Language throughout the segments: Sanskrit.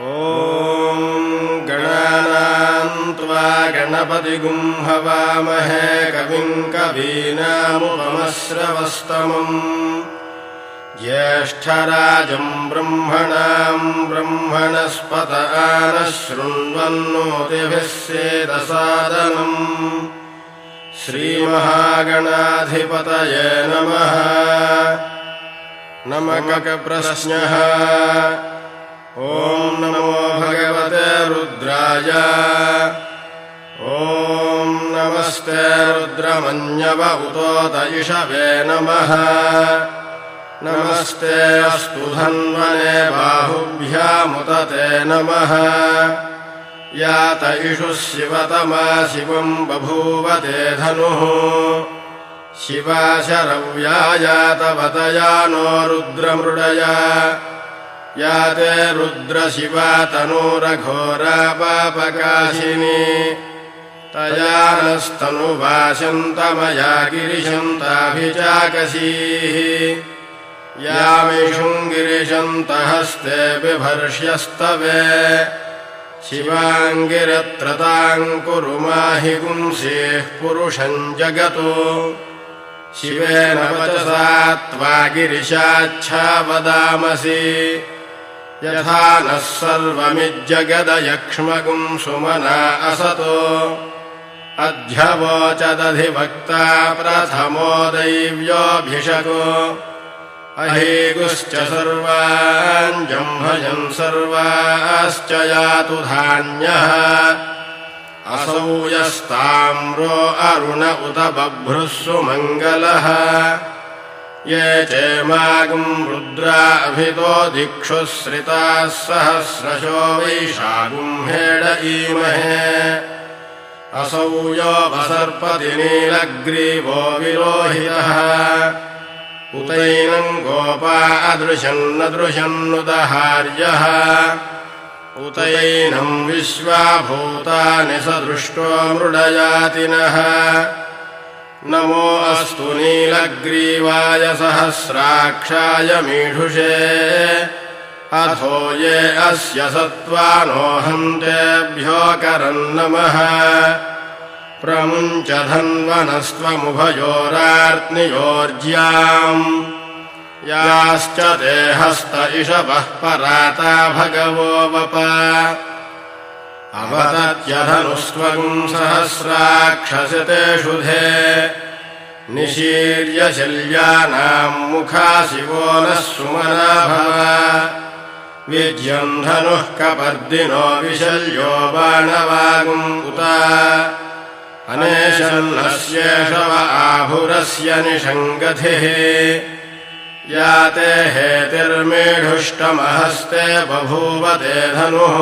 ॐ गणानां त्वा गणपतिगुं हवामहे कविं कवीनामुपमश्रवस्तमम् ज्येष्ठराजं ब्रह्मणां ब्रह्मणस्पत नः शृण्वन्नोतिभिः सेदसादनम् श्रीमहागणाधिपतये नमः। नमकप्रश्नः। ॐ नमो भगवते रुद्राय। ॐ नमस्ते रुद्रमन्यव उतोत इषवे नमः। नमस्ते अस्तु धन्वने बाहुभ्यामुत ते नमः। यात इषुः शिवतमा शिवं बभूव ते धनुः। शिवा शरव्या यातवतया नो रुद्रमृडया। याते रुद्रशिवा तनूरघोरा पापकाशिनी। तया नस्तनुवाशन्तमया गिरिशन्ताभिचाकशीः। यामिषुं गिरिशन्तहस्ते बिभर्ष्यस्तवे। शिवाङ्गिरत्रतां कुरु माहि पुंसीः पुरुषं जगतो। शिवेन वचसा त्वा गिरिशाच्छा वदामसि। यथा नः सर्वमिज्जगदयक्ष्मगुं सुमना असतो। अध्यवोचदधिवक्ता प्रथमो दैव्योऽभिषको। अहेगुश्च सर्वान् जम्भजन् सर्वाश्च यातु धान्यः। असौ यस्ताम्रो अरुण उत बभ्रुः सुमङ्गलः। ये चेमागुं रुद्रा अभितो दिक्षुः श्रिताः सहस्रशो वैशागुं हेड ईमहे। असौ यो वसर्पति नीलग्रीवो विरोहितः। उतैनं गोपा अदृशन्नदृशन्नुदहार्यः। उतैनं विश्वाभूतानि सदृष्टो मृडयातिनः। नमो अस्तु नीलग्रीवाय सहस्राक्षाय मीढुषे। अथो ये अस्य सत्त्वानो हन्तेभ्यो करन्नमः। प्रमुञ्च धन्वनस्त्वमुभयोरार्त्नियोर्ज्याम्। याश्च ते हस्त इषवः पराता भगवो वप। अवदत्यधनुस्त्वं सहस्राक्षसि ते शुधे। निशीर्य शल्यानां मुखा शिवो नः सुमना भव। विज्यं धनुः कपर्दिनो विशल्यो बाणवागुम् उत। अनेशन्नस्येषव आभुरस्य निषङ्गतिः। याते हेतिर्मेढुष्टमहस्ते बभूव ते धनुः।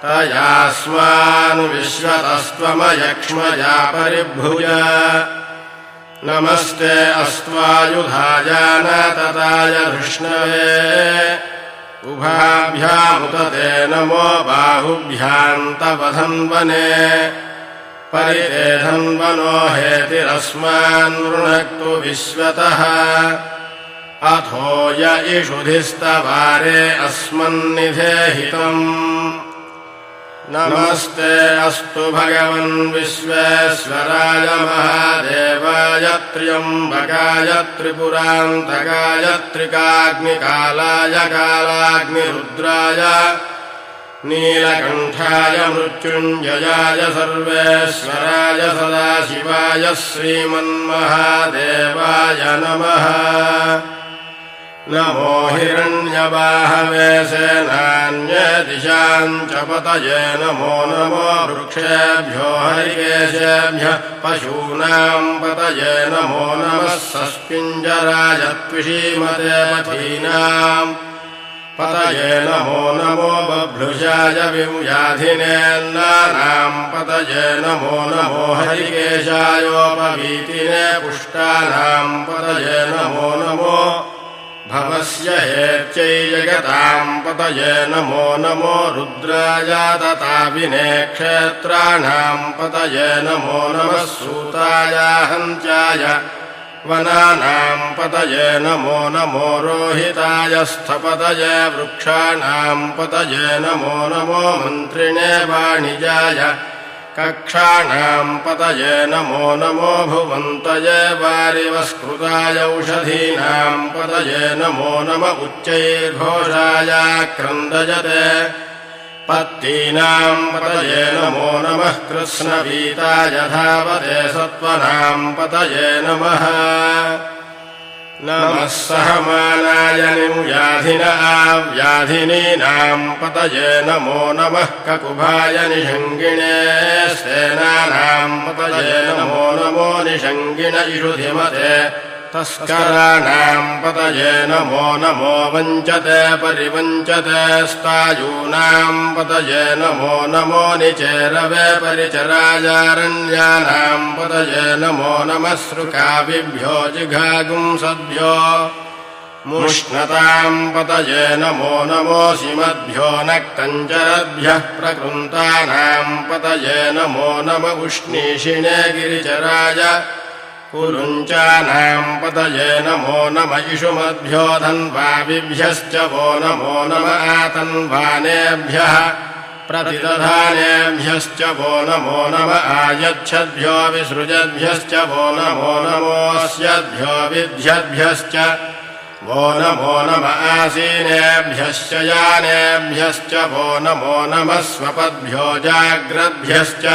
तयास्मान् विश्वतस्त्वमयक्ष्मजा परिभुज। नमस्ते अस्त्वायुधाय नातताय धृष्णवे। उभाभ्यामुत ते नमो बाहुभ्यां तव धन्वने। परिते धन्वनो हेतिरस्मान् वृणक्तु विश्वतः। अथो य इषुधिस्तवारे अस्मन्निधेहितम्। नमस्ते अस्तु भगवन् विश्वेश्वराय महादेवाय त्र्यम्बकाय त्रिपुरान्तकाय त्रिकाग्निकालाय कालाग्निरुद्राय नीलकण्ठाय मृत्युञ्जयाय सर्वेश्वराय सदाशिवाय श्रीमन्महादेवाय नमः। नमो हिरण्यबाहवे सेनान्यदिशां च पतये। नमो नमो वृक्षेभ्यो हरिकेशेभ्यः पशूनां पतये। नमो नमः सस्पिञ्जराय त्विषीमते पथीनां पतये। नमो नमो बभ्रुषाय विव्याधिनेन्नानां पतये। नमो नमो हरिकेशायोपवीतिने पुष्टानां पतये। नमो नमो भवस्य हेत्यै जगतां पतये। नमो नमो रुद्राय तताविने क्षेत्राणां पतये। नमो नमः सूताय हन्त्याय वनानां पतये नमो नमो रोहिताय स्थपतये वृक्षाणां पतये नमो नमो मन्त्रिणे वाणिजाय कक्षाणां पतये नमो नमो भुवन्तये वारिवस्कृताय औषधीनां पतये नमो नम उच्चैर्घोषाय क्रन्दयते पत्तीनां पतये नमो नमः कृत्स्नवीताय धावते सत्त्वनां पतये नमः नमः सहमानाय निव्याधिनीनां पतये नमो नमः ककुभाय निषङ्गिणे सेनानां पतये नमो नमो निषङ्गिण इषुधिमते तस्कराणां पतये नमो नमो वञ्चते परिवञ्चते स्तायूनां पतये नमो नमो निचेरवे परिचरायारण्यानां पतये नमो नमः सृकाविभ्यो जिघागुंसद्भ्यो मुष्णतां पतये नमो नमोऽसिमद्भ्यो नक्तञ्जरद्भ्यः प्रकृन्तानां पतये नमो नम उष्णीषिणे गिरिचराय कुरुञ्चानां पतये नमो नम इषुमद्भ्यो धन्वाविभ्यश्च वो नमो नम आतन्वानेभ्यः प्रतिदधानेभ्यश्च वो नमो नम आयच्छद्भ्यो विसृजद्भ्यश्च वो नमो नमोऽस्यद्भ्यो विद्यद्भ्यश्च वो नमो नम आसीनेभ्यश्च यानेभ्यश्च वो नमो नमः स्वपद्भ्यो जाग्रद्भ्यश्च